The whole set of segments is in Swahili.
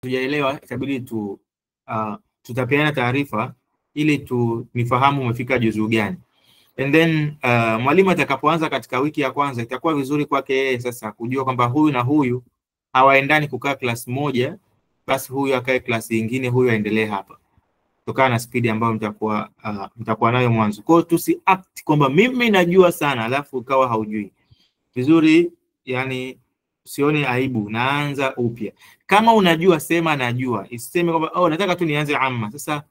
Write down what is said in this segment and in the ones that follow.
tujaelewa itabidi tutapeana taarifa ili nifahamu umefika juzuu gani. And then mwalimu atakapoanza katika wiki ya kwanza itakuwa vizuri kwake yeye sasa kujua kwamba huyu na huyu hawaendani kukaa class moja, basi huyu akae class nyingine, huyu aendelee hapa, kutokana na speed ambayo mtakuwa nayo mwanzo. Kwa hiyo tusiact kwamba mimi najua sana alafu ukawa haujui. Vizuri, yani usione aibu, naanza upya. Kama unajua sema najua, isiseme kwamba nataka tu nianze amma. Sasa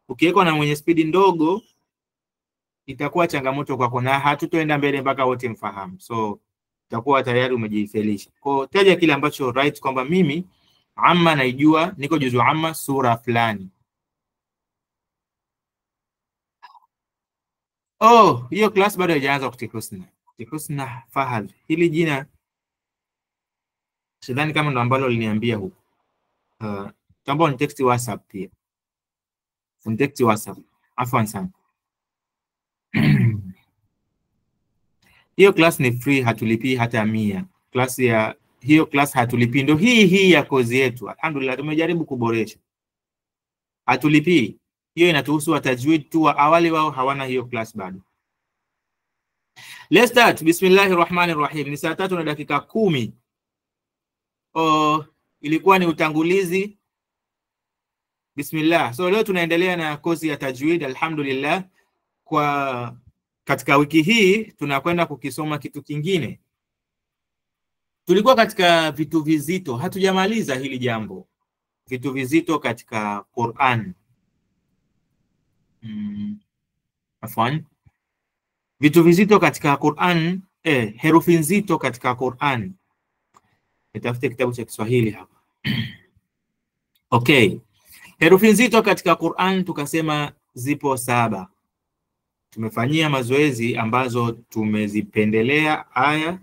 ukiwekwa na mwenye speed ndogo itakuwa changamoto kwako na hatutoenda mbele mpaka wote mfahamu. So utakuwa tayari umejifelisha. Kwa taja kile ambacho right kwamba mimi amma naijua, niko juzu amma sura fulani. Hiyo class bado haijaanza kutikosna. Tikosna Fahad. Hili jina sidhani kama ndo ambalo liniambia huko. Tamba ni text WhatsApp pia. Ni text WhatsApp. Afwan sana. Hiyo class ni free, hatulipii hata 100. Class ya hiyo class hatulipii, ndo hii ya kozi yetu. Alhamdulillah tumejaribu kuboresha. Hatulipii. Hiyo inatuhusu watajwid tu, awali wao hawana hiyo class bado. Let's start. Bismillahirrahmanirrahim. Ni saa 3 na dakika 10. Ilikuwa ni utangulizi. Bismillah. So leo tunaendelea na kozi ya tajwid alhamdulillah. Katika wiki hii tunakwenda kukisoma kitu kingine. Tulikuwa katika vitu vizito, hatujamaliza hili jambo. Vitu vizito katika Qur'an. Afwan. Vitu vizito katika Qur'an, herufi nzito katika Qur'an. Nitafute kitabu cha Kiswahili hapa. Okay. Herufi nzito katika Qur'an tukasema zipo 7. Tumefanyia mazoezi ambazo tumezipendelea aya,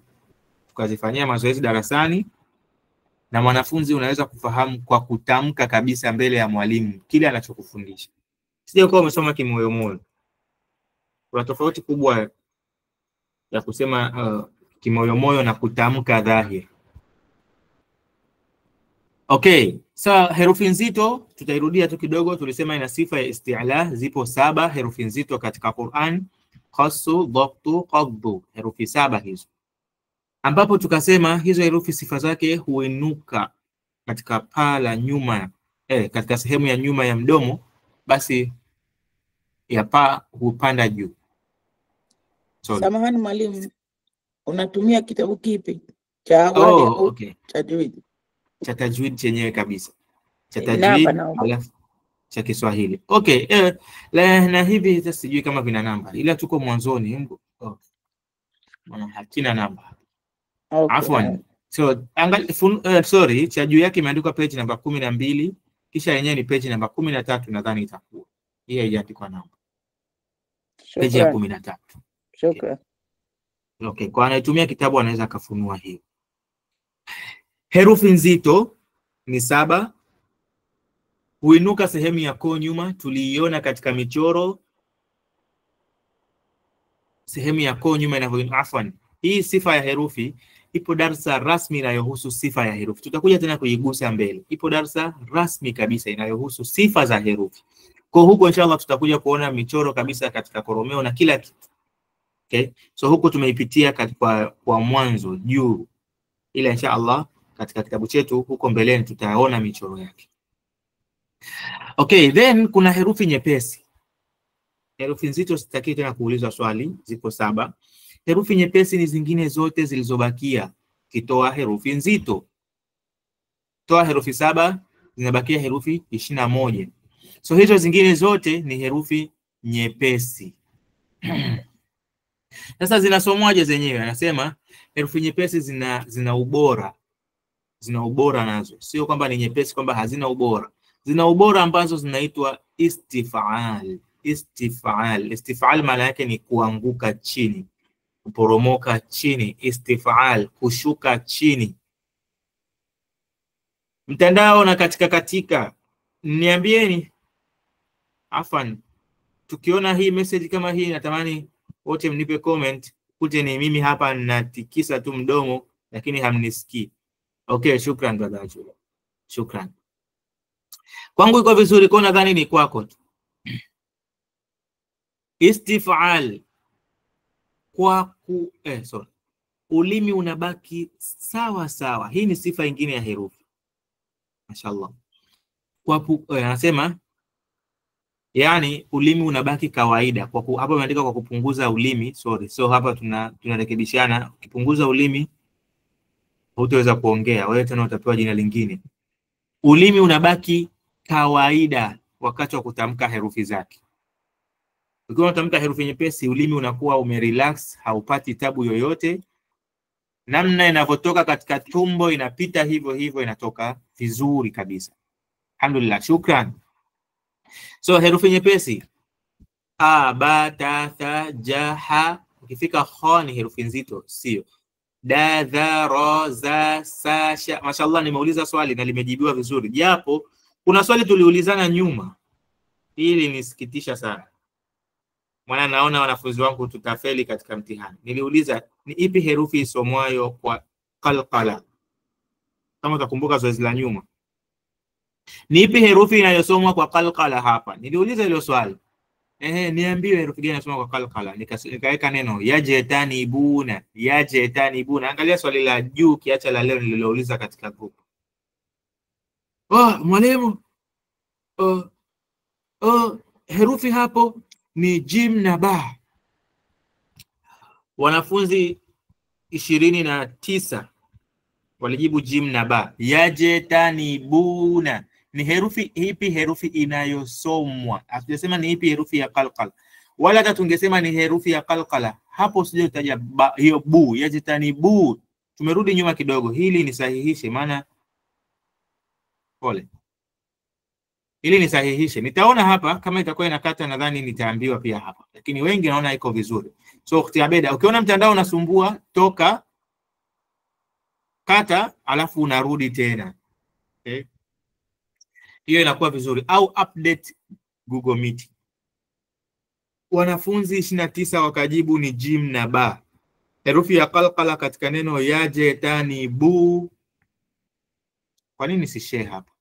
tukazifanyia mazoezi darasani, na mwanafunzi unaweza kufahamu kwa kutamka kabisa mbele ya mwalimu kile anachokufundisha. Sije kwa umesoma kimoyomoyo. Kuna tofauti kubwa ya kusema kimoyomoyo na kutamka dhahiri. Okay, herufi nzito tutairudia tu kidogo. Tulisema ina sifa ya isti'la, zipo 7 herufi nzito katika Qur'an. Khassu, dhabtu, qaddu, herufi 7 hizo. Ambapo tukasema hizo herufi sifa zake huinuka katika paa la nyuma, katika sehemu ya nyuma ya mdomo, basi ya paa hupanda juu. Samahani mwalimu, unatumia kitabu kipi? Cha awali au tajwid? Cha tajwid chenyewe kabisa. Cha tajwid alafu cha Kiswahili. Okay, na hivi sasa sijui kama vina namba. Ila tuko mwanzoni. Maana hakina namba. Okay. Afwan. So sorry, cha juu yake imeandikwa page namba 12, kisha yenyewe ni page namba 13 nadhani itakuwa. Hii haijaandikwa namba. Page ya 13. Shukrani. Okay, kwa anayetumia kitabu anaweza kafunua hiyo. Herufi nzito ni 7. Huinuka sehemu ya koo nyuma, tuliiona katika michoro. Sehemu ya koo nyuma inavyoinuka. Afwan. Hii sifa ya herufi ipo darasa rasmi inayohusu sifa ya herufi. Tutakuja tena kuigusa mbele. Ipo darasa rasmi kabisa inayohusu sifa za herufi. Kwa huko inshallah tutakuja kuona michoro kabisa katika koromeo na kila kitu. Okay? So huko tumeipitia kwa mwanzo juu. Ila inshallah katika kitabu chetu huko mbeleni tutaona michoro yake. Okay, then kuna herufi nyepesi. Herufi nzito sitaki tena kuulizwa swali, ziko 7. Herufi nyepesi ni zingine zote zilizobakia. Kitoa herufi nzito, toa herufi 7, zinabakia herufi 21. So hizo zingine zote ni herufi nyepesi. Sasa zinasomwaje zenyewe? Anasema herufi nyepesi zina ubora. Zina ubora nazo. Sio kwamba ni nyepesi kwamba hazina ubora. Zina ubora ambazo zinaitwa istifaal. Istifaal. Istifaal maana yake ni kuanguka chini, kuporomoka chini. Istifaal, kushuka chini. Mtandao na katika niambieni. Afan, tukiona hii message kama hii natamani wote mnipe comment. Kute ni mimi hapa natikisa tu mdomo lakini hamnisikii. Okay, shukran brother Ajula. Shukran. Kwangu iko vizuri, kwa nadhani ni kwako tu. Istif'al kwa ulimi unabaki sawa sawa. Hii ni sifa nyingine ya herufi. Mashallah. Anasema yani ulimi unabaki kawaida. Hapa imeandika kwa kupunguza ulimi, sorry. So hapa tunarekebishana. Ukipunguza ulimi hutaweza kuongea. Wewe tena utapewa jina lingine. Ulimi unabaki kawaida wakati wa kutamka herufi zake. Ukiwa unatamka herufi nyepesi, ulimi unakuwa umerelax, haupati tabu yoyote. Namna inavyotoka katika tumbo inapita hivyo hivyo, inatoka vizuri kabisa. Alhamdulillah, shukran. So herufi nyepesi a, ba, ta, tha, ja, ha. Ukifika kha ni herufi nzito, sio? Da, dha, ra, za, sa, sha. Mashallah, nimeuliza swali na limejibiwa vizuri. Japo kuna swali tuliulizana nyuma. Hili nisikitisha sana. Maana naona wanafunzi wangu tutafeli katika mtihani. Niliuliza ni ipi herufi isomwayo kwa qalqala? Kama utakumbuka zoezi la nyuma. Ni ipi herufi inayosomwa kwa qalqala hapa? Niliuliza hilo swali. Niambie herufi gani inasomwa kwa qalqala. Nikaweka neno yajetanibuna, yajetanibuna. Angalia swali la juu kiacha la leo nililouliza katika group. Mwalimu. Herufi hapo ni jim na ba. Wanafunzi 29 walijibu jim na ba. Yajetanibuna. Ni herufi ipi herufi inayosomwa? Hatujasema ni ipi herufi ya qalqala. Wala hata tungesema ni herufi ya qalqala. Hapo sije utaja hiyo bu, yajetanibu. Tumerudi nyuma kidogo. Hili nisahihishe maana pole. Ili nisahihishe. Nitaona hapa kama itakuwa inakata, nadhani nitaambiwa pia hapa. Lakini wengi naona iko vizuri. So ukhti Abeda, ukiona mtandao unasumbua, toka, kata, alafu unarudi tena. Okay? Hiyo inakuwa vizuri. Au update Google Meet. Wanafunzi 29 wakajibu ni jim na ba. Herufi ya qalqala katika neno yajetanibu. Kwa nini si share hapa?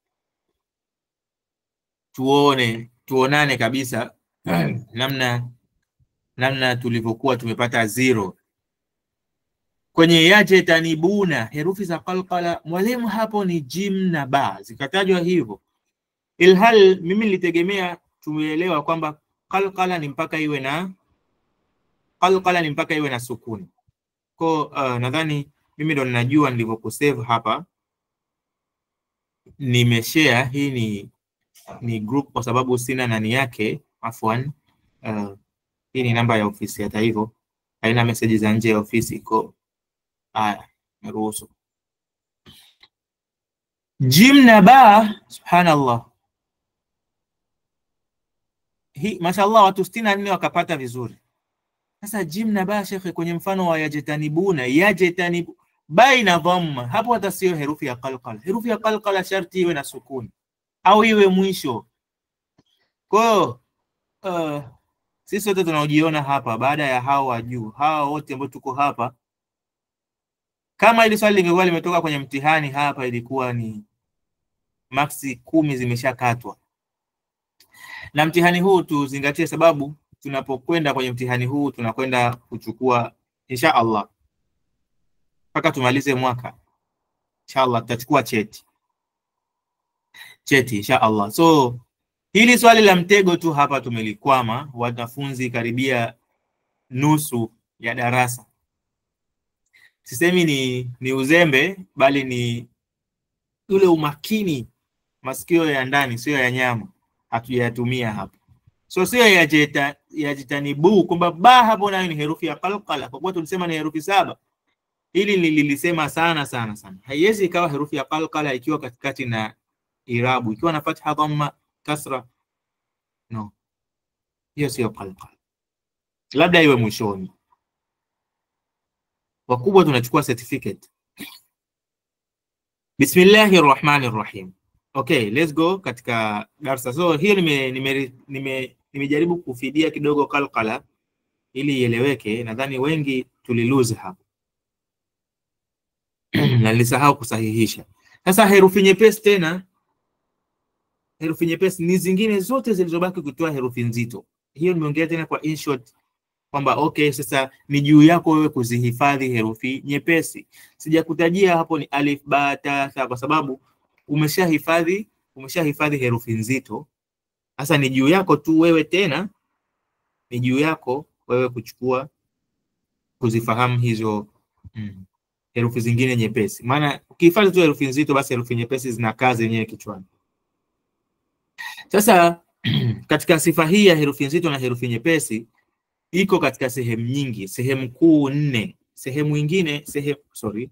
Tuonane kabisa namna tulivyokuwa tumepata 0 kwenye yajetanibuna. Herufi za qalqala mwalimu hapo ni jim na ba, zikatajwa hivyo, ilhal mimi nilitegemea tumeelewa kwamba qalqala ni mpaka iwe na sukuni. Kwa nadhani mimi ndo ninajua nilivyokusave hapa. Nimeshare, hii ni group kwa sababu sina nani yake, afwan. Hii ni namba ya ofisi, hata hivyo haina message za nje ya ofisi. Naruhusu jim na ba. Subhanallah, hii mashallah watu 64 wakapata vizuri. Sasa jim na ba shekhe, kwenye mfano wa yajetanibuna, yajetanibu baina dhamma, hapo hata sio herufi ya qalqala. Herufi ya qalqala sharti iwe na sukuni au iwe mwisho. Kwa sisi wote tunaojiona hapa, baada ya hao wa juu, hao wote ambao tuko hapa, kama ile swali lingekuwa limetoka kwenye mtihani hapa, ilikuwa ni maksi 10 zimeshakatwa. Na mtihani huu tuzingatie, sababu tunapokwenda kwenye mtihani huu tunakwenda kuchukua insha Allah mpaka tumalize mwaka. Insha Allah tutachukua cheti insha Allah. So hili swali la mtego tu hapa tumelikwama, wanafunzi karibia nusu ya darasa. Sisemi ni uzembe, bali ni ule umakini, masikio ya ndani sio ya nyama, hatujatumia hapa. So sio yajetanibu kwamba ba hapo nayo ni herufi ya qalqala, kwa kuwa tulisema ni herufi 7. Hili nililisema sana. Haiwezi ikawa herufi ya qalqala ikiwa katikati na irabu, ikiwa na fatha, dhamma, kasra. No, hiyo sio qalqala. Labda iwe mwishoni. Wakubwa tunachukua certificate. Bismillahirrahmanirrahim. Okay, let's go katika darasa. So hiyo nimejaribu kufidia kidogo qalqala ili ieleweke. Nadhani wengi tulilose hapa. Na nilisahau kusahihisha. Sasa herufi nyepesi tena herufi nyepesi ni zingine zote zilizobaki kutoa herufi nzito. Hiyo nimeongea tena kwa in short kwamba okay, sasa ni juu yako wewe kuzihifadhi herufi nyepesi. Sijakutajia hapo ni alif, ba, ta, tha kwa sababu umeshahifadhi herufi nzito. Sasa ni juu yako tu wewe, tena ni juu yako wewe kuzifahamu hizo herufi zingine nyepesi. Maana ukihifadhi tu herufi nzito, basi herufi nyepesi zinakaa zenyewe kichwani. Sasa katika sifa hii ya herufi nzito na herufi nyepesi iko katika sehemu nyingi, sehemu kuu 4.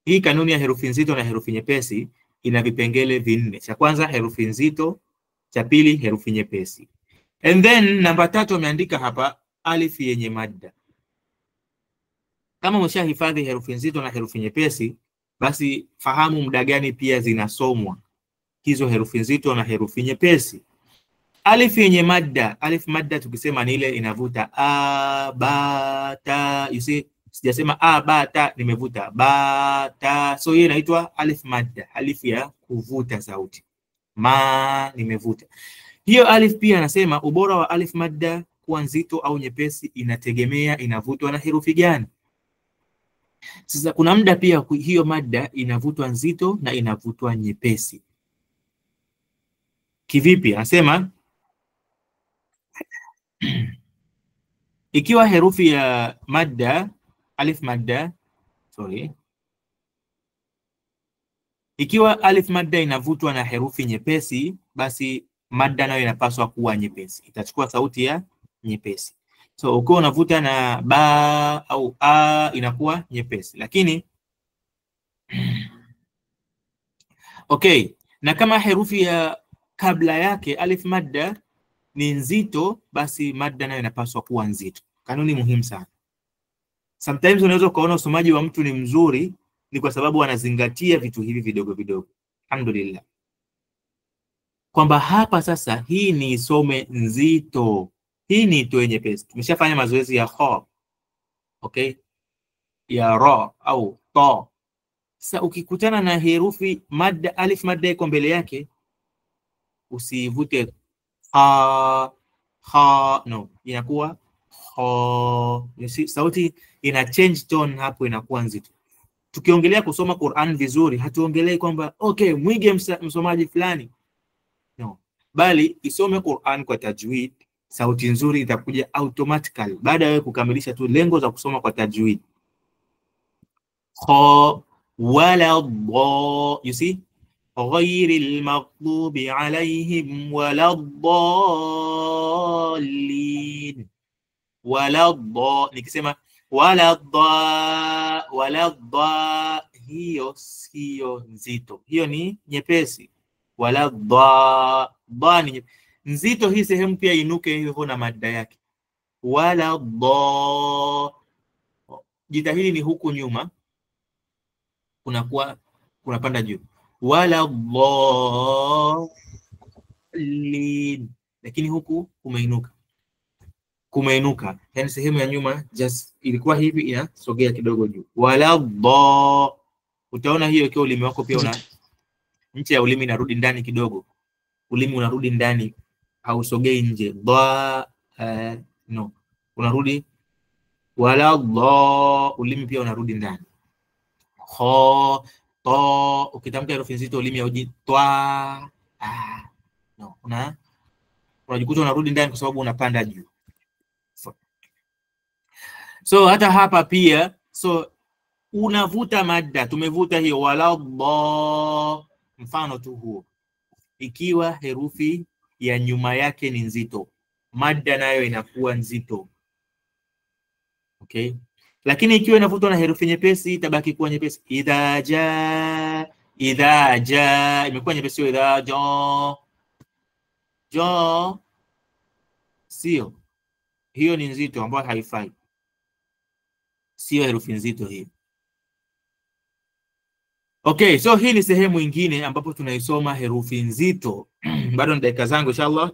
Hii kanuni ya herufi nzito na herufi nyepesi ina vipengele vinne. Cha kwanza herufi nzito, cha pili herufi nyepesi. And then namba 3 ameandika hapa alif yenye madda. Kama umeshahifadhi herufi nzito na herufi nyepesi, basi fahamu muda gani pia zinasomwa hizo herufi nzito na herufi nyepesi. Alif yenye madda, alif madda tukisema ni ile inavuta a, ba, ta. You see, sijasema a, ba, ta, nimevuta ba, ta. So hiyo inaitwa alif madda, alif ya kuvuta sauti. Ma, nimevuta. Hiyo alif pia anasema ubora wa alif madda kuwa nzito au nyepesi inategemea inavutwa na herufi gani. Sasa kuna muda pia hiyo madda inavutwa nzito na inavutwa nyepesi. Kivipi? Anasema ikiwa herufi ya madda, alif madda, ikiwa alif madda inavutwa na herufi nyepesi, basi madda nayo inapaswa kuwa nyepesi, itachukua sauti ya nyepesi. So ukiwa unavuta na ba au a inakuwa nyepesi, lakini okay, na kama herufi ya kabla yake alif madda ni nzito, basi madda nayo inapaswa kuwa nzito. Kanuni muhimu sana. Sometimes unaweza kuona usomaji wa mtu ni mzuri ni kwa sababu anazingatia vitu hivi vidogo vidogo. Alhamdulillah. Kwamba hapa sasa hii ni isome nzito, hii ni itoe nyepesi. Tumeshafanya mazoezi ya kha, okay, ya ra au ta. Sasa ukikutana na herufi madda, alif madda iko mbele yake, usivute ha, no, inakuwa ha. You see, sauti ina change tone hapo, inakuwa nzito. Tukiongelea kusoma Qur'an vizuri, hatuongelei kwamba okay, mwige msomaji fulani, no, bali isome Qur'an kwa tajwid. Sauti nzuri itakuja automatically baada ya kukamilisha tu lengo za kusoma kwa tajwid. Kha wala dha, you see, ghayril maghdubi alayhim wala dhallin. Wala dha, nikisema wala dha, hiyo sio nzito, hiyo ni nyepesi. Wala dha ni nzito, hii sehemu pia inuke hivyo na madda yake. Wala dha, jitahidi ni huku nyuma kunakuwa kunapanda juu. Wala dhallin, lakini huku kumeinuka, yani sehemu ya nyuma just ilikuwa hivi inasogea kidogo juu. Wala dha, utaona hiyo ikiwa ulimi wako pia una nje ya ulimi inarudi ndani kidogo, ulimi unarudi ndani, hausogei nje. Dha, no, unarudi. Wala dha, ulimi pia unarudi ndani. Kha, ta, ukitamka herufi nzito ulimi hauji twa, no, unajikuta unarudi ndani kwa sababu unapanda juu. So hata hapa pia, so unavuta madda, tumevuta hiyo wala dha, mfano tu huo. Ikiwa herufi ya nyuma yake ni nzito, madda nayo inakuwa nzito, okay. Lakini ikiwa inavutwa na herufi nyepesi itabaki kuwa nyepesi. Idha ja imekuwa nyepesi. Idha ja sio, hiyo ni nzito ambayo haifai, sio herufi nzito hii. Okay, so hii ni sehemu nyingine ambapo tunaisoma herufi nzito. Bado ni dakika zangu, inshallah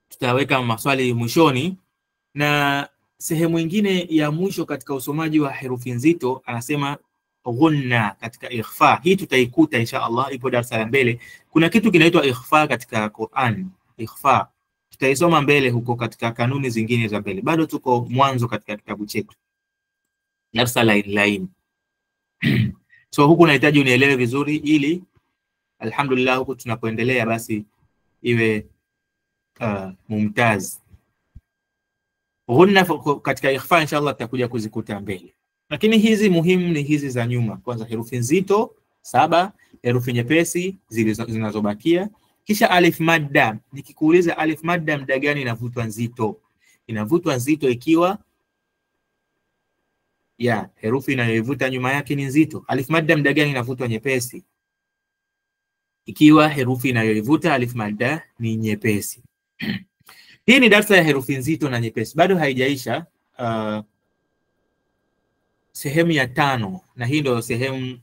tutaweka maswali mwishoni. Na sehemu nyingine ya mwisho katika usomaji wa herufi nzito anasema ghunna katika ikhfa. Hii tutaikuta insha Allah, ipo darasa la mbele. Kuna kitu kinaitwa ikhfa katika Qur'an. Ikhfa tutaisoma mbele huko katika kanuni zingine za mbele. Bado tuko mwanzo katika kitabu chetu, darasa laini. So huku nahitaji unielewe vizuri, ili alhamdulillah huku tunapoendelea basi iwe mumtaz. Ghunna katika ikhfa inshallah tutakuja kuzikuta mbele, lakini hizi muhimu ni hizi za nyuma. Kwanza herufi nzito 7, herufi nyepesi zinazobakia, kisha alif madda. Nikikuuliza alif madda muda gani inavutwa nzito? Inavutwa nzito ikiwa herufi inayoivuta nyuma yake ni nzito. Alif madda muda gani inavutwa nyepesi? Ikiwa herufi inayoivuta alif madda ni nyepesi. Hii ni darasa ya herufi nzito na nyepesi, bado haijaisha. Sehemu ya 5, na hii ndio sehemu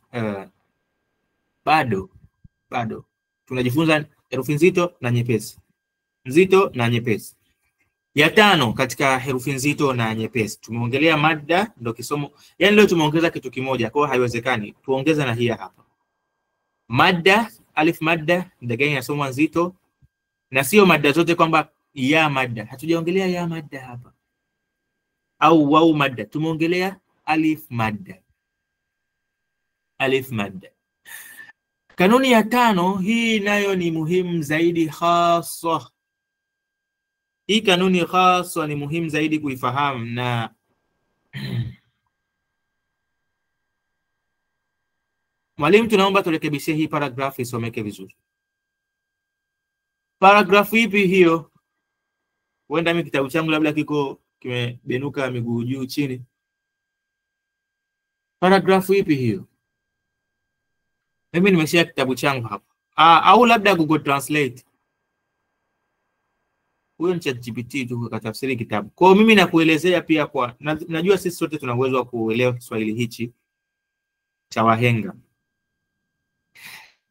bado tunajifunza herufi nzito na nyepesi, nzito na nyepesi. Ya 5 katika herufi nzito na nyepesi tumeongelea madda, ndio kisomo. Yani leo tumeongeza kitu kimoja, kwa haiwezekani tuongeza na hii hapa. Madda, alif madda muda gani inasomwa nzito, na sio madda zote kwamba ya madda. Hatujaongelea ya madda hapa, au wau madda. Tumeongelea alif madda. Alif madda. Kanuni ya 5 hii nayo ni muhimu zaidi khaswa. Hii kanuni khaswa ni muhimu zaidi kuifahamu, na mwalimu tunaomba turekebishie hii paragraph isomeke vizuri. Paragraph ipi hiyo? Huenda mimi kitabu changu labda kiko kimebenuka miguu juu chini. Paragraph ipi hiyo? Mimi nimeshia kitabu changu hapa. Au labda Google Translate. Huyo ni ChatGPT tu katafsiri kitabu. Kwa mimi nakuelezea pia kwa najua sisi sote tuna uwezo wa kuelewa Kiswahili hichi cha wahenga.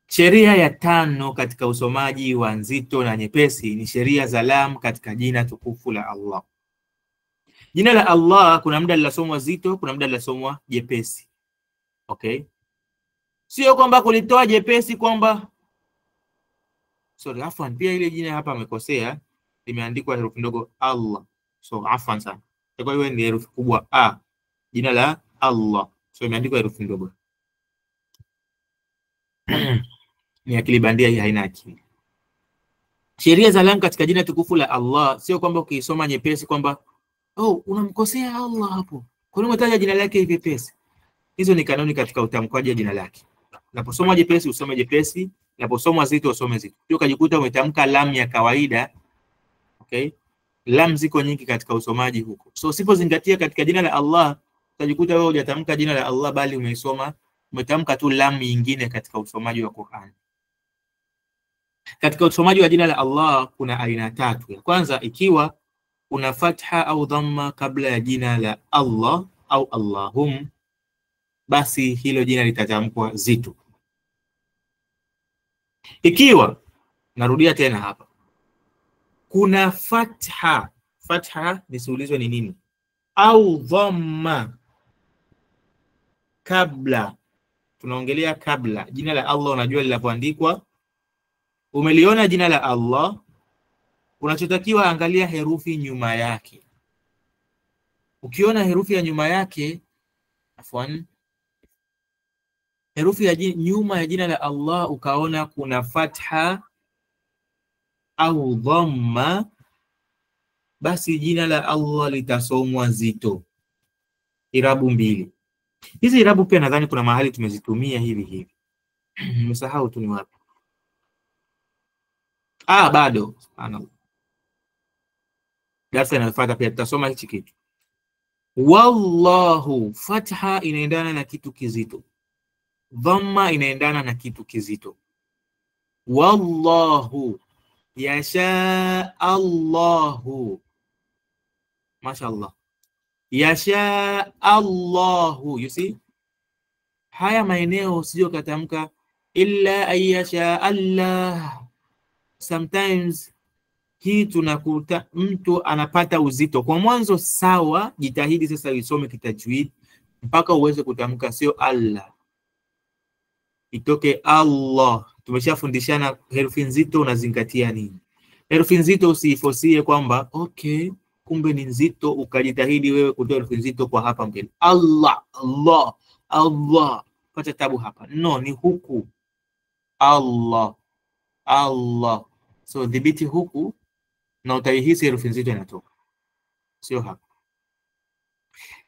Sheria ya 5 katika usomaji wa nzito na nyepesi ni sheria za lam katika jina tukufu la Allah. Jina la Allah kuna muda linasomwa zito, kuna muda linasomwa jepesi. Okay? Sio kwamba kulitoa jepesi kwamba afwan, pia ile jina hapa amekosea, limeandikwa herufi ndogo Allah. So afwan sana. Kwa hiyo ni herufi kubwa A. Jina la Allah. So imeandikwa herufi ndogo. Ni akili bandia hii, haina akili. Sheria za lam katika jina tukufu la Allah sio kwamba ukisoma nyepesi kwamba unamkosea Allah hapo, kwa nini umetaja jina lake hivi pesi. Hizo ni kanuni katika utamkwaji wa jina lake. Unaposoma jepesi usome jepesi, unaposoma zito usome zito. Sio ukajikuta umetamka lam ya kawaida. Okay? Lam ziko nyingi katika usomaji huko. So usipozingatia katika jina la Allah, utajikuta wewe hujatamka jina la Allah bali umetamka tu lam nyingine katika usomaji wa Qur'an. Katika usomaji wa jina la Allah kuna aina 3. Ya kwanza, ikiwa kuna fatha au dhamma kabla ya jina la Allah au Allahum, basi hilo jina litatamkwa zito. Ikiwa, narudia tena hapa, kuna fatha nisiulizwe ni nini, au dhamma kabla, tunaongelea kabla jina la Allah. Unajua linapoandikwa, umeliona jina la Allah, unachotakiwa angalia herufi nyuma yake. Ukiona herufi ya nyuma yake, herufi ya nyuma ya jina la Allah ukaona kuna fatha au dhamma, basi jina la Allah litasomwa zito. Irabu 2. Hizi irabu pia nadhani kuna mahali tumezitumia hivi. Nimesahau tu ni wapi. Bado. Subhanallah. Darasa inayofuata pia tutasoma hichi kitu. Wallahu, fatha inaendana na kitu kizito. Dhamma inaendana na kitu kizito. Wallahu, yasha Allahu. Mashallah. Yasha Allahu. You see? Haya maeneo sio katamka illa ayasha Allah. Sometimes hii tunakuta mtu anapata uzito. Kwa mwanzo sawa, jitahidi sasa usome kitajwid mpaka uweze kutamka sio Allah, itoke Allah. Tumeshafundishana herufi nzito unazingatia nini. Herufi nzito usiifosie kwamba okay, kumbe ni nzito, ukajitahidi wewe kutoa herufi nzito kwa hapa mbele. Allah, Allah, Allah. Pata tabu hapa. No, ni huku. Allah, Allah. So dhibiti huku na utaihisi herufi nzito inatoka. Sio hapa.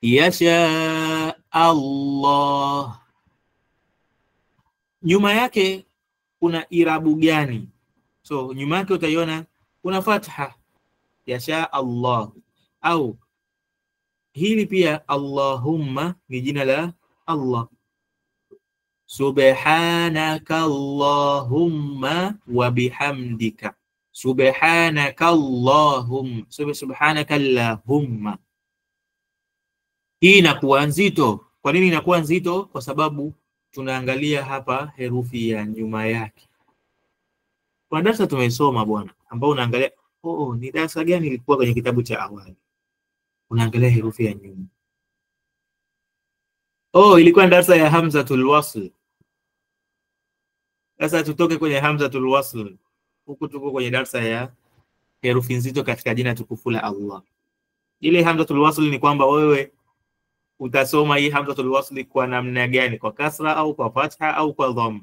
Yasha Allah. Nyuma yake kuna irabu gani? So nyuma yake utaiona kuna fatha, yasha Allah. Au hili pia Allahumma ni jina la Allah. Subhanaka Allahumma wa bihamdika. Subhanaka Allahumma. Subhanaka Allahumma. Hii inakuwa nzito. Kwa nini inakuwa nzito? Kwa sababu tunaangalia hapa herufi ya nyuma yake. Kwa darasa tumesoma bwana, ambao unaangalia ni darasa gani ilikuwa kwenye kitabu cha awali. Unaangalia herufi ya nyuma. Ilikuwa darasa ya hamzatul wasl. Sasa tutoke kwenye hamzatul wasl. Huku tuko kwenye darasa ya herufi nzito katika jina tukufu la Allah. Ile hamzatul wasl ni kwamba wewe utasoma hii hamzatul wasl kwa namna gani, kwa kasra au kwa fatha au kwa dhamma.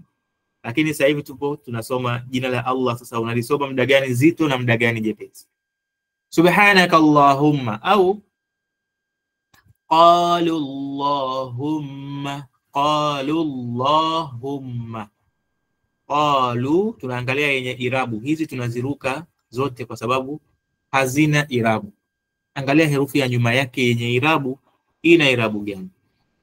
Lakini sasa hivi tunasoma jina la Allah. Sasa unalisoma muda gani zito na muda gani jepesi. Subhanaka Allahumma au qalu Allahumma, qalu Allahumma. Qalu tunaangalia yenye irabu. Hizi tunaziruka zote kwa sababu hazina irabu. Angalia herufi ya nyuma yake yenye irabu, ina irabu gani?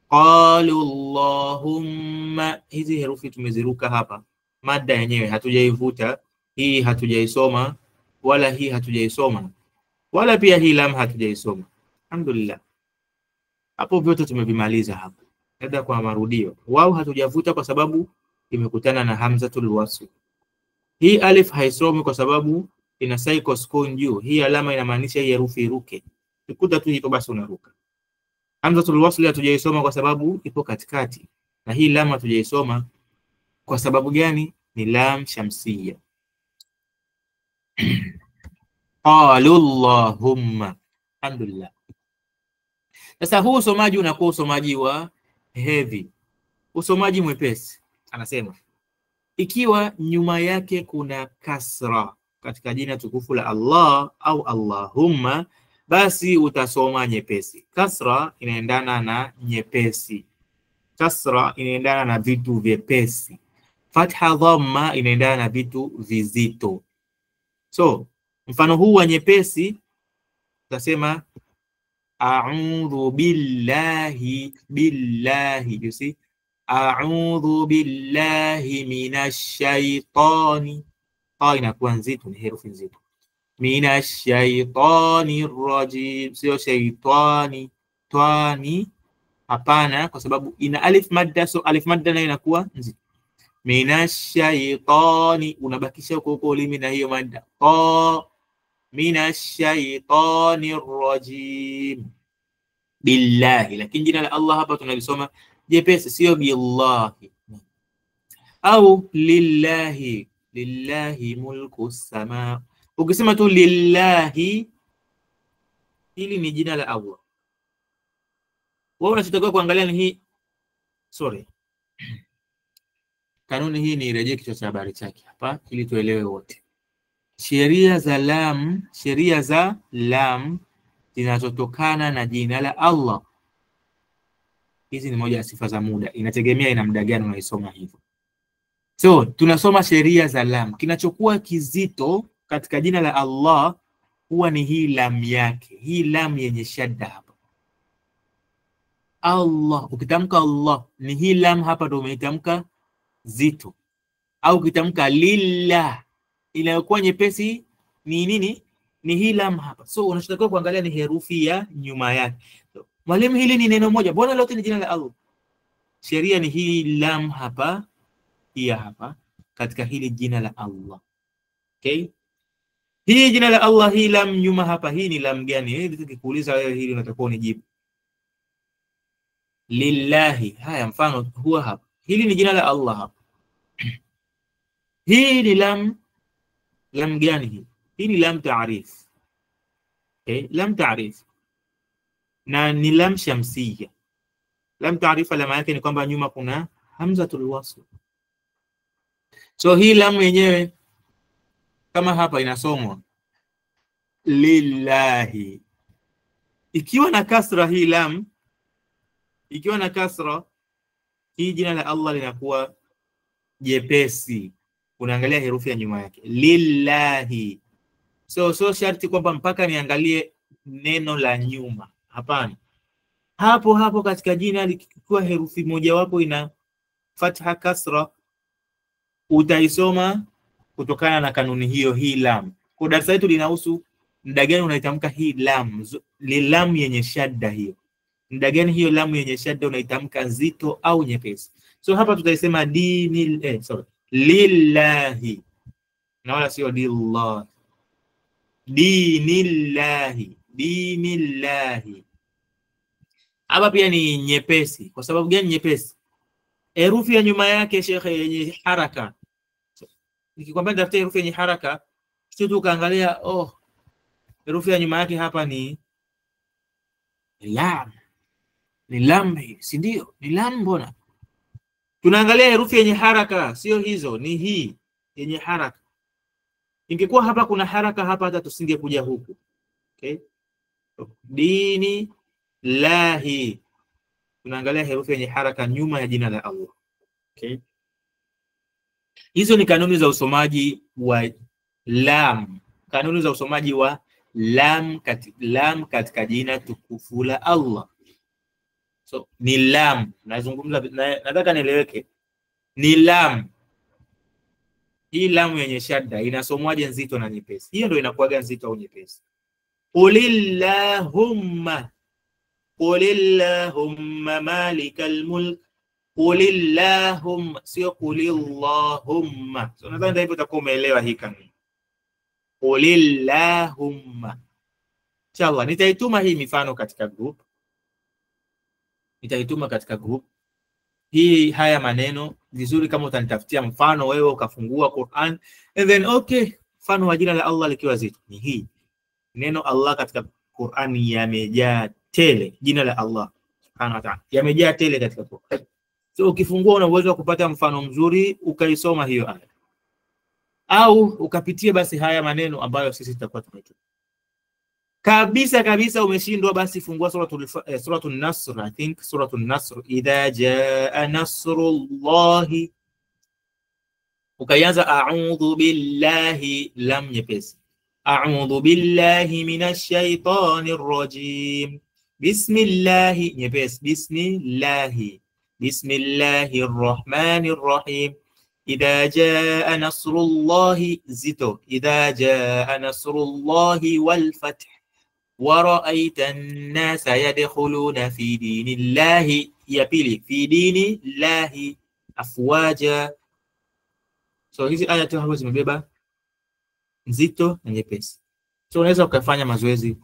Qalu Allahumma. Hizi herufi tumeziruka hapa. Mada yenyewe hatujaivuta, hii hatujaisoma, wala hii hatujaisoma, wala pia hii lam hatujaisoma. Alhamdulillah. Hapo vyote tumevimaliza hapa. Labda kwa marudio. Wao hatujavuta kwa sababu imekutana na hamzatul wasl. Hii alif haisomi kwa sababu ina cycle score juu. Hii alama inamaanisha hii herufi iruke. Ukuta tu hiyo basi unaruka. Hamzatul wasl hatujaisoma kwa sababu ipo katikati. Na hii lam hatujaisoma kwa sababu gani? Ni lam shamsiya. Qalu Allahumma. Alhamdulillah. Sasa huu usomaji unakuwa usomaji wa heavy. Usomaji mwepesi. Anasema ikiwa nyuma yake kuna kasra katika jina tukufu la Allah au Allahumma, basi utasoma nyepesi. Kasra inaendana na nyepesi. Kasra inaendana na vitu vyepesi. Fatha dhamma inaendana na vitu vizito. So mfano huu wa nyepesi utasema a'udhu billahi, billahi. You see, a'udhu billahi minash shaitani. Inakuwa nzito, ni herufi nzito. Minash shaitani rajim. Sio shaitani, twani. Hapana, kwa sababu ina alif madda. So alif madda na inakuwa nzito. Minash shaitani, unabakisha huko ulimi na hiyo madda. Minash shaitani rajim. Billahi. Lakini jina la Allah hapa tunalisoma jepesi, sio billahi. Au lillahi, lillahi mulku samaa. Ukisema tu lillahi, hili ni jina la Allah. Wewe unachotakiwa kuangalia ni hii. Kanuni hii ni rejea kichwa cha habari chake hapa ili tuelewe wote. Sheria za lam zinazotokana na jina la Allah. Hizi ni moja ya sifa za muda. Inategemea ina muda gani unaisoma hivyo. So tunasoma sheria za lam. Kinachokuwa kizito katika jina la Allah huwa ni hii lam yake. Hii lam yenye shadda hapa. Allah, ukitamka Allah ni hii lam hapa ndio umeitamka zito. Au ukitamka lillah inayokuwa nyepesi ni nini? Ni hii lam hapa. So unachotakiwa kuangalia ni herufi ya nyuma yake. So, mwalimu, hili ni neno moja, mbona lote ni jina la Allah? Sheria ni hii lam hapa, hii hapa katika hili jina la Allah. Okay? Hii jina la Allah, hii lam nyuma hapa, hii ni lam gani? Hili tukikuuliza wewe hili unatakiwa unijibu. Lillahi. Haya mfano huwa hapa. Hili ni jina la Allah hapa. Hii ni lam gani hii? Hii ni lam taarif. Okay, lam taarif. Na ni lam shamsiya. Lam taarifa alama yake ni kwamba nyuma kuna hamzatul wasl. So hii lam yenyewe kama hapa inasomwa lillahi. Ikiwa na kasra hii lam, ikiwa na kasra, hii jina la Allah linakuwa jepesi. Unaangalia herufi ya nyuma yake lillahi. So sharti kwamba mpaka niangalie neno la nyuma. Hapana. Hapo katika jina likiwa herufi moja wapo ina fatha kasra, utaisoma kutokana na kanuni hiyo, hii lam. Kwa darasa letu linahusu muda gani unaitamka hii lam, lam yenye shadda hiyo. Muda gani hiyo lam yenye shadda unaitamka nzito au nyepesi. So hapa tutaisema lillahi. Na wala sio lillah. Dinillahi. Hapa pia ni nyepesi. Kwa sababu gani nyepesi? Herufi ya nyuma yake shekhe yenye haraka. Nikikwambia tafuta herufi yenye haraka, sio tu kaangalia herufi ya nyuma yake hapa ni lam. Ni lam, si ndio? Ni lam mbona? Tunaangalia herufi yenye haraka, sio hizo, ni hii yenye haraka. Ingekuwa hapa kuna haraka hapa hata tusingekuja huku. Okay? Dini lahi. Tunaangalia herufi yenye haraka nyuma ya jina la Allah. Okay? Hizo ni kanuni za usomaji wa lam. Kanuni za usomaji wa lam katika jina tukufu la Allah. So ni lam. Nazungumza, nataka nieleweke. Ni lam. Hii lam yenye shadda inasomwaje nzito na nyepesi? Hiyo ndio inakuwaga nzito au nyepesi. Qulillahumma malikal mulk. Qulillahumma, sio qulillahumma. So nadhani hivyo utakuwa umeelewa hii kanuni. Qulillahumma. Inshallah nitaituma hii mifano katika group. Hii haya maneno vizuri kama utanitafutia mfano wewe ukafungua Qur'an and then mfano wa jina la Allah likiwa zito ni hii. Neno Allah katika Qur'an yamejaa tele, jina la Allah subhanahu wa ta'ala yamejaa tele katika Qur'an. So ukifungua una uwezo wa kupata mfano mzuri ukaisoma hiyo aya. Au ukapitia basi haya maneno ambayo sisi tutakuwa tumetu. Kabisa umeshindwa basi fungua suratul Nasr. I think suratul Nasr, idha jaa nasrullahi. Ukaanza a'udhu billahi, lam nyepesi. A'udhu billahi minash shaitanir rajim. Bismillahi nyepesi. Bismillahir rahmanir rahim. Idha jaa nasrullahi zito. Idha jaa nasrullahi wal fath. ورأيت الناس يدخلون في دين الله يبيلي في دين الله أفواجا. So hizi aya tu hapo zimebeba nzito na nyepesi. So unaweza ukafanya mazoezi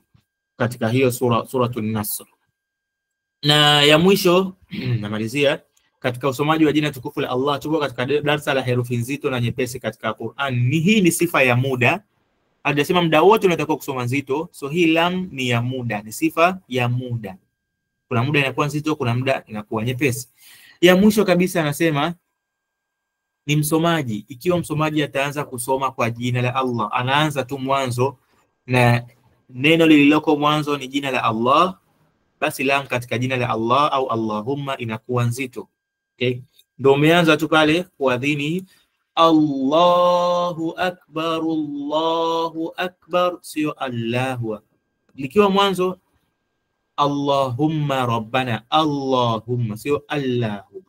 katika hiyo suratul Nasr. Na ya mwisho namalizia katika usomaji wa jina tukufu la Allah. Tuko katika darasa la herufi nzito na nyepesi katika Qur'an. Hii ni sifa ya muda. Hajasema muda wote unatakiwa kusoma nzito. So hii lam ni ya muda, ni sifa ya muda. Kuna muda inakuwa nzito, kuna muda inakuwa nyepesi. Ya mwisho kabisa anasema ni msomaji. Ikiwa msomaji ataanza kusoma kwa jina la Allah, anaanza tu mwanzo na neno lililoko mwanzo ni jina la Allah, basi lam katika jina la Allah au Allahumma inakuwa nzito. Okay? Ndio umeanza tu pale kuadhini Allahu akbar, sio Allahu. Likiwa mwanzo Allahumma rabbana, Allahumma sio Allahu.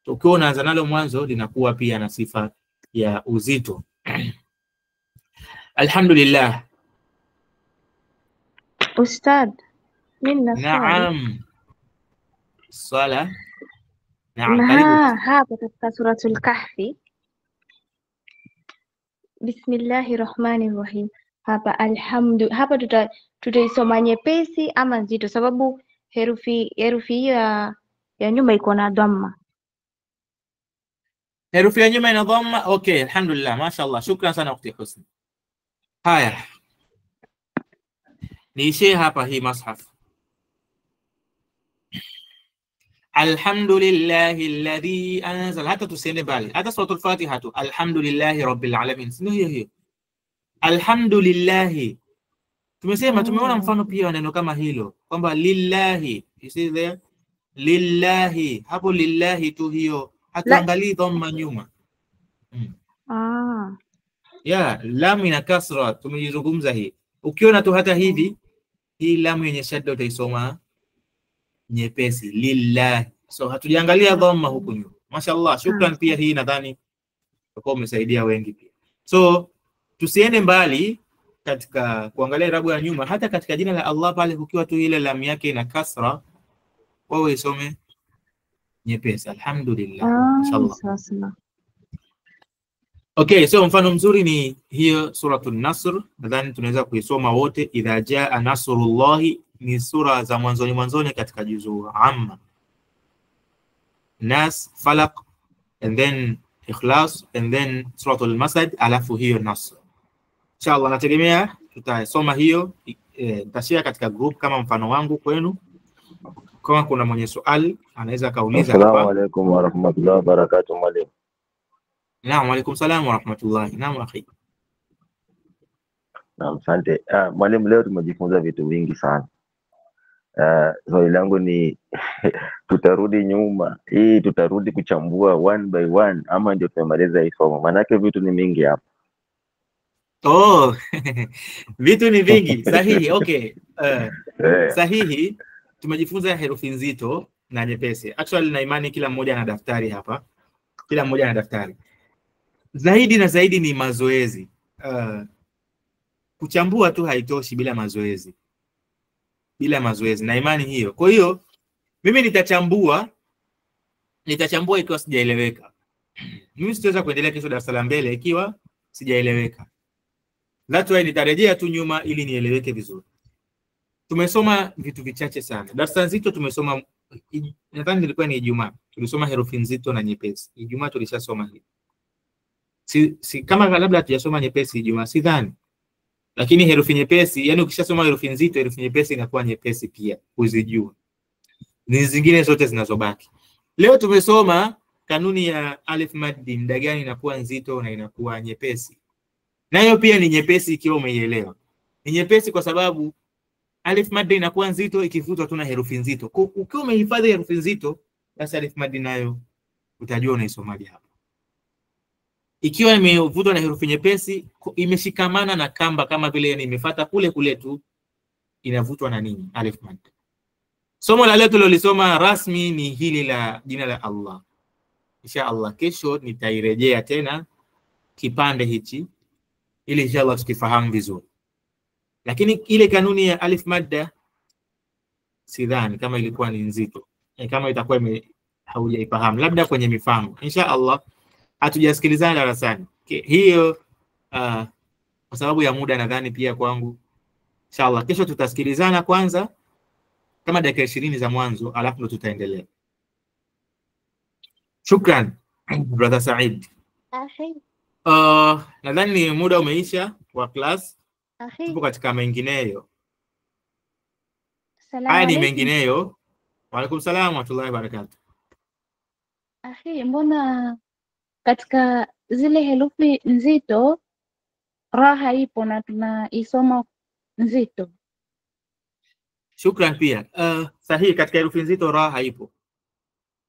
Ukiwa unaanza nalo mwanzo linakuwa pia na sifa ya uzito. Alhamdulillah. Ustad, mimi naam. Swala. Naam, hapa katika suratul Kahfi. Bismillahirrahmanirrahim. Hapa tutaisoma nyepesi ama nzito, sababu herufi ya nyuma iko na dhamma. Herufi ya nyuma ina dhamma. Okay, alhamdulillah, mashaallah, shukran sana ukhti Husni. Haya, niishie hapa hii mushaf. Alhamdulillahi alladhi anzala, hata tusiende mbali, hata suratul Fatiha tu, alhamdulillahi rabbil alamin, sio hiyo alhamdulillahi. Tumesema tumeona mfano pia wa neno kama hilo kwamba lillahi, you see there, lillahi, hapo lillahi tu hiyo, hatuangalii dhamma nyuma. Ya lam ina kasra, tumejizungumza hii. Ukiona tu hata hivi, hii lam yenye shadda utaisoma nyepesi, lillahi. So hatujaangalia dhamma huku nyuma. Mashaallah, shukran pia, hii nadhani kwa umesaidia wengi pia. So tusiende mbali katika kuangalia irabu ya nyuma, hata katika jina la Allah pale ukiwa tu ile lam yake ina kasra, wewe isome nyepesi, alhamdulillah. Mashaallah. Okay, so mfano mzuri ni hiyo suratul Nasr, nadhani tunaweza kuisoma wote. Idha jaa nasrullahi ni sura za mwanzoni katika juzuu amma. Nas, Falaq, and then Ikhlas, and then suratul Masad, alafu hiyo Nasr. Inshallah nategemea tutasoma hiyo, nitashare katika group kama mfano wangu kwenu. Kama kuna mwenye swali anaweza kauliza hapa. Assalamu alaykum wa rahmatullahi wa barakatuh mwalimu. Naam, alaykum salaam wa rahmatullahi. Naam akhi. Naam, asante. Mwalimu, leo tumejifunza vitu vingi sana. Swali langu ni tutarudi nyuma, hii tutarudi kuchambua one by one ama ndio tumemaliza hii somo? Maanake vitu ni mingi hapa. Vitu ni vingi. Sahihi. Okay. Sahihi, tumejifunza herufi nzito na nyepesi. Actually na imani kila mmoja ana daftari hapa. Kila mmoja ana daftari. Zaidi na zaidi ni mazoezi. Kuchambua tu haitoshi bila mazoezi. Bila mazoezi na imani hiyo. Kwa hiyo mimi nitachambua ikiwa sijaeleweka. Mimi sitaweza kuendelea kesho darasa la mbele ikiwa sijaeleweka. That's why nitarejea tu nyuma ili nieleweke vizuri. Tumesoma vitu vichache sana. Darasa nzito tumesoma, nadhani nilikuwa ni Ijumaa. Tulisoma herufi nzito na nyepesi. Ijumaa tulishasoma hii. Si kama labda tujasoma nyepesi Ijumaa, sidhani. Lakini herufi nyepesi, yani ukishasoma herufi nzito, herufi nyepesi inakuwa nyepesi pia kuzijua. Ni zingine zote zinazobaki. Leo tumesoma kanuni ya alif maddi, muda gani inakuwa nzito na inakuwa nyepesi. Nayo pia ni nyepesi ikiwa umeielewa. Ni nyepesi kwa sababu alif maddi inakuwa nzito ikivutwa tu na herufi nzito. Ukiwa umehifadhi herufi nzito, basi alif maddi nayo utajua unaisomaje hapo. Ikiwa imevutwa na herufi nyepesi, imeshikamana na kamba kama vile nimefuata kule tu, inavutwa na nini? Alif maddi. Somo la leo tulilolisoma rasmi ni hili la jina la Allah. Insha Allah kesho nitairejea tena kipande hichi ili insha Allah tukifahamu vizuri. Lakini ile kanuni ya alif madda sidhani kama ilikuwa ni nzito. Kama itakuwa haujaifahamu labda kwenye mifano. Insha Allah hatujasikilizana darasani. Hiyo kwa sababu ya muda nadhani pia kwangu. Insha Allah kesho tutasikilizana kwanza kama dakika 20 za mwanzo, alafu ndo tutaendelea. Shukran brother Said. Nadhani ni muda umeisha wa class. Tupo katika mengineyo. Haya ni mengineyo. Wa alaykum salaam wa rahmatullahi wa barakatuh. Akhi, mbona katika zile herufi nzito raha ipo na tunaisoma nzito? Shukran pia. Sahihi, katika herufi nzito raha ipo.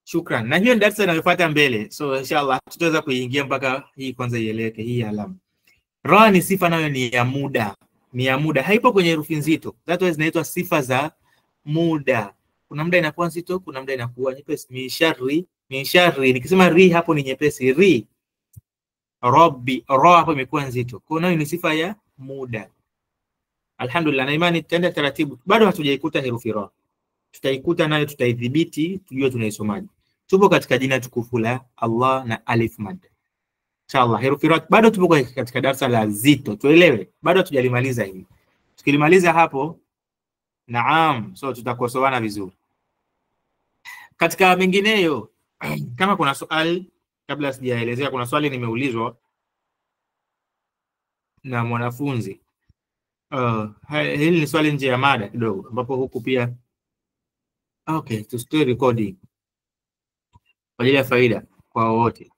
Shukran. Na hiyo ndio darasa inayofuata mbele. So inshallah tutaweza kuingia mpaka hii kwanza ieleweke hii alama. Ra ni sifa nayo ni ya muda. Ni ya muda. Haipo kwenye herufi nzito. That was zinaitwa sifa za muda. Kuna muda inakuwa nzito, kuna muda inakuwa nyepesi. Mishari. Nikisema ri hapo ni nyepesi. Ri. Rabbi. Ra hapo imekuwa nzito. Kwa hiyo ni sifa ya muda. Alhamdulillah, na imani tutaenda taratibu. Bado hatujaikuta herufi ra. Tutaikuta nayo, tutaidhibiti, tujue tunaisomaje. Tupo katika jina tukufu la Allah na alif mad. Inshallah herufi ra bado tupo katika darasa la zito. Tuelewe, bado hatujalimaliza hili. Tukilimaliza hapo, naam, so tutakosoana vizuri. Katika mengineyo, kama kuna swali kabla sijaelezea, kuna swali nimeulizwa na mwanafunzi. Hili ni swali nje ya mada kidogo, ambapo huku pia okay, tustoe recording kwa ajili ya faida kwa wote.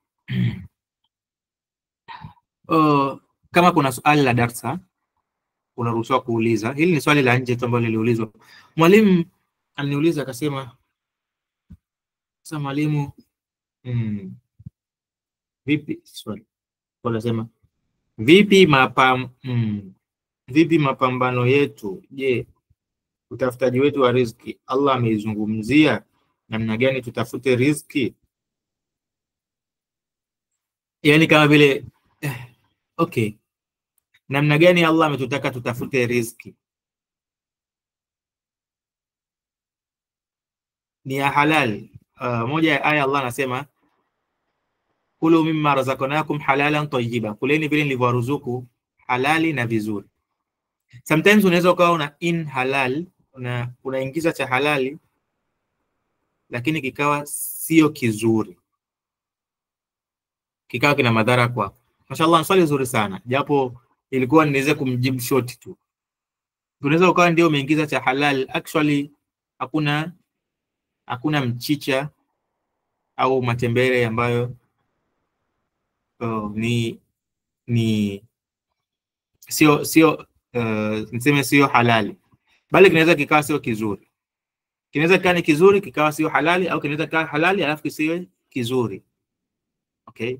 Kama kuna swali la darasa unaruhusiwa kuuliza. Hili ni swali la nje tu ambalo liliulizwa. Mwalimu aliniuliza akasema, sasa mwalimu, vipi swali? Wanasema vipi mapambano yetu? Je, utafutaji wetu wa riziki Allah ameizungumzia namna gani tutafute riziki? Yaani kama vile okay, namna gani Allah ametutaka tutafute riziki? Ni ya halali. Moja ya aya Allah anasema, kulu mimma razaqnakum halalan tayyiba, kuleni vile nilivyowaruzuku halali na vizuri. Sometimes unaweza ukawa una in halal, unaingiza cha halali lakini kikawa sio kizuri, kikawa kina madhara kwako. Mashallah, swali zuri sana, japo ilikuwa niweze kumjibu short tu. Unaweza ukawa ndio umeingiza cha halal, actually hakuna mchicha au matembele ambayo niseme sio halali, bali kinaweza kikawa sio kizuri. Kinaweza kikawa ni kizuri kikawa sio halali, au kinaweza kikawa halali alafu kisiwe kizuri. Okay,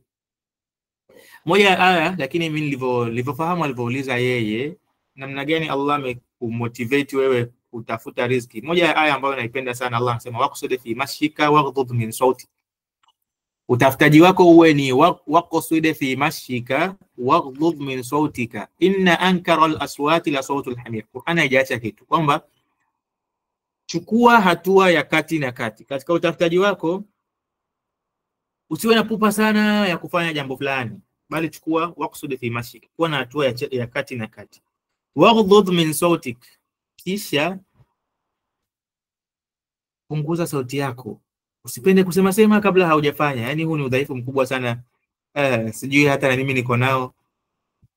moja ya aya, lakini mimi nilivyofahamu alivyouliza yeye, namna gani Allah amekumotivate wewe kutafuta riziki. Moja ya aya ambayo naipenda sana, Allah anasema waqsid fi mashika waghdud min sauti, utafutaji wako uwe ni waqsid fi mashika waghdud min sautika inna ankara al-aswati la sautul hamir. Qur'an haijaacha kitu kwamba chukua hatua ya kati na kati katika utafutaji wako. Usiwe na pupa sana ya kufanya jambo fulani, bali chukua waqsid fi mashika, kuwa na hatua ya kati na kati. Waghdud min sautik, kisha punguza sauti yako. Usipende kusema sema kabla haujafanya. Yani huu ni udhaifu mkubwa sana. Sijui hata na mimi niko nao.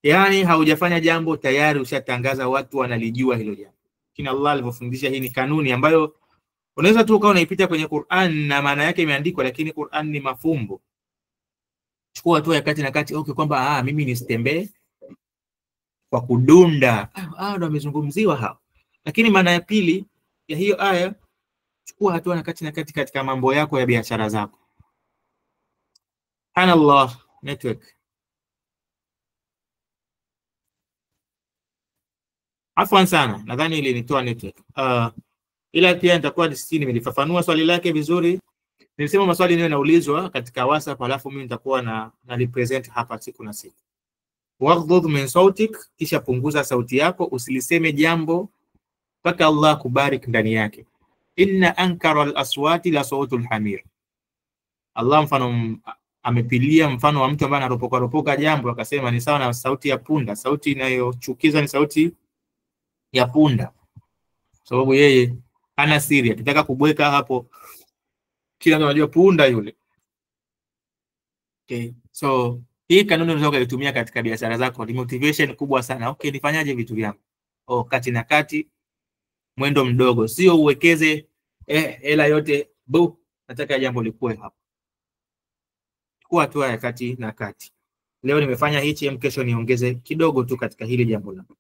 Yani haujafanya jambo tayari ushatangaza, watu wanalijua hilo jambo. Lakini Allah alivyofundisha, hii ni kanuni ambayo unaweza tu ukawa unaipita kwenye Qur'an na maana yake imeandikwa, lakini Qur'an ni mafumbo. Chukua hatua ya kati na kati. Okay, kwamba mimi nisitembee kwa kudunda. Ndio amezungumziwa hapa. Lakini maana ya pili ya hiyo aya, chukua hatua na kati katika mambo yako ya biashara zako. Subhanallah, network. Afwan sana, nadhani ile nitoa network. Ila pia nitakuwa nimelifafanua swali lake vizuri. Nilisema maswali niyo naulizwa katika WhatsApp, alafu mimi nitakuwa na represent hapa siku na siku. Waghdud min sautik, kisha punguza sauti yako, usiliseme jambo mpaka Allah kubarik ndani yake. Inna ankara al-aswati la sautul hamir. Allah mfano amepilia mfano wa mtu ambaye anaropoka jambo, akasema ni sawa na sauti ya punda. Sauti inayochukiza ni sauti ya punda, sababu yeye hana siri. Akitaka kubweka hapo, kila mtu anajua punda yule. Okay, so hii kanuni unaweza kuitumia katika biashara zako. Ni motivation kubwa sana. Okay, nifanyaje vitu vyangu? Kati na kati, mwendo mdogo, sio uwekeze hela yote nataka jambo likue hapo. Chukua hatua ya kati na kati. Leo nimefanya hichi, kesho niongeze kidogo tu katika hili jambo langu.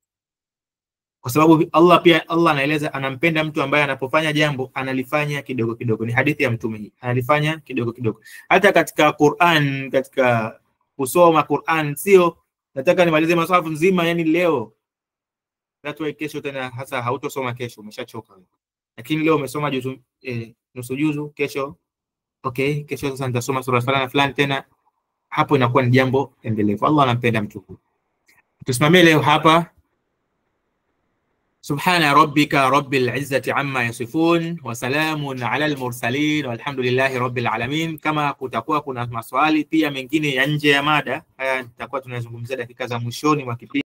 Kwa sababu Allah anaeleza anampenda mtu ambaye anapofanya jambo analifanya kidogo kidogo. Ni hadithi ya mtume hii. Analifanya kidogo kidogo. Hata katika Qur'an, katika kusoma Qur'an, sio nataka nimalize masafu nzima yani leo. Watu kesho tena hasa hautosoma kesho, umeshachoka. Lakini leo umesoma nusu juzu, kesho kesho sasa nitasoma sura fulani tena. Hapo inakuwa ni jambo endelevu. Allah anampenda mtu huyu. Tusimamie leo hapa. Subhana rabbika rabbil izzati amma yasifun wa salamun ala al-mursalin walhamdulillahi rabbil alamin. Kama kutakuwa kuna maswali pia mengine ya nje ya mada, haya tutakuwa tunazungumzia dakika za mwishoni mwa kipindi.